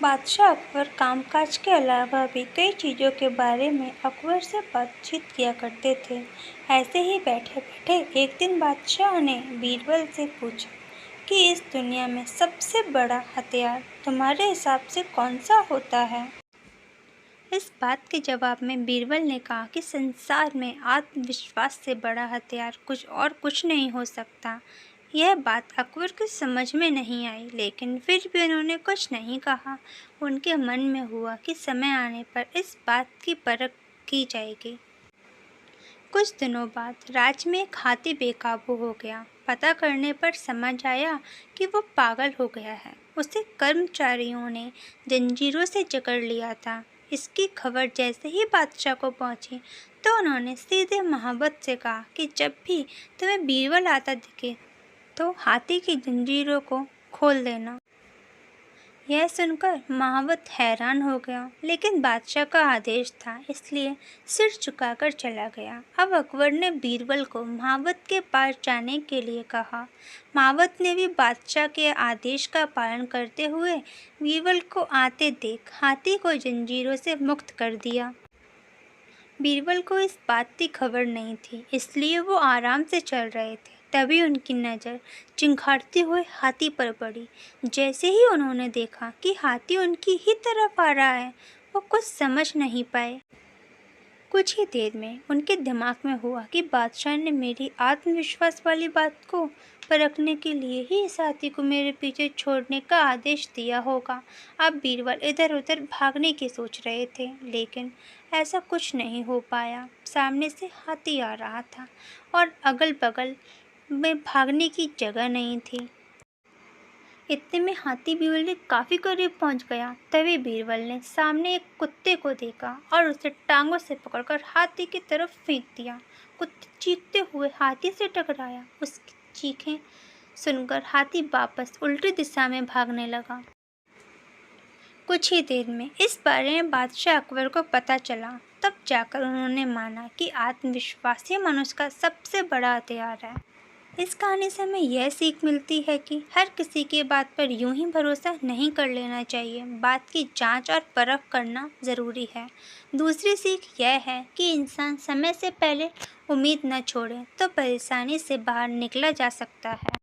बादशाह अकबर कामकाज के अलावा भी कई चीज़ों के बारे में अकबर से बातचीत किया करते थे। ऐसे ही बैठे-बैठे एक दिन बादशाह ने बीरबल से पूछा कि इस दुनिया में सबसे बड़ा हथियार तुम्हारे हिसाब से कौन सा होता है? इस बात के जवाब में बीरबल ने कहा कि संसार में आत्मविश्वास से बड़ा हथियार कुछ नहीं हो सकता। यह बात अकबर की समझ में नहीं आई, लेकिन फिर भी उन्होंने कुछ नहीं कहा। उनके मन में हुआ कि समय आने पर इस बात की परख की जाएगी। कुछ दिनों बाद राज्य में एक हाथी बेकाबू हो गया। पता करने पर समझ आया कि वो पागल हो गया है। उसे कर्मचारियों ने जंजीरों से जकड़ लिया था। इसकी खबर जैसे ही बादशाह को पहुंची तो उन्होंने सीधे महाबत से कहा कि जब भी तुम्हें बीरबल आता दिखे तो हाथी की जंजीरों को खोल देना। यह सुनकर महावत हैरान हो गया, लेकिन बादशाह का आदेश था, इसलिए सिर झुकाकर चला गया। अब अकबर ने बीरबल को महावत के पास जाने के लिए कहा। महावत ने भी बादशाह के आदेश का पालन करते हुए बीरबल को आते देख हाथी को जंजीरों से मुक्त कर दिया। बीरबल को इस बात की खबर नहीं थी, इसलिए वो आराम से चल रहे थे। तभी उनकी नज़र चिंघाड़ते हुए हाथी पर पड़ी। जैसे ही उन्होंने देखा कि हाथी उनकी ही तरफ आ रहा है, वो कुछ समझ नहीं पाए। कुछ ही देर में उनके दिमाग में हुआ कि बादशाह ने मेरी आत्मविश्वास वाली बात को परखने के लिए ही इस हाथी को मेरे पीछे छोड़ने का आदेश दिया होगा। अब बीरबल इधर उधर भागने की सोच रहे थे, लेकिन ऐसा कुछ नहीं हो पाया। सामने से हाथी आ रहा था और अगल बगल में भागने की जगह नहीं थी। इतने में हाथी बीरबल के काफी करीब पहुंच गया। तभी बीरबल ने सामने एक कुत्ते को देखा और उसे टांगों से पकड़कर हाथी की तरफ फेंक दिया। कुत्ते चीखते हुए हाथी से टकराया। उसकी चीखें सुनकर हाथी वापस उल्टी दिशा में भागने लगा। कुछ ही देर में इस बारे में बादशाह अकबर को पता चला। तब जाकर उन्होंने माना कि आत्मविश्वास ही मनुष्य का सबसे बड़ा हथियार है। इस कहानी से हमें यह सीख मिलती है कि हर किसी की बात पर यूं ही भरोसा नहीं कर लेना चाहिए। बात की जांच और परख करना ज़रूरी है। दूसरी सीख यह है कि इंसान समय से पहले उम्मीद न छोड़े तो परेशानी से बाहर निकला जा सकता है।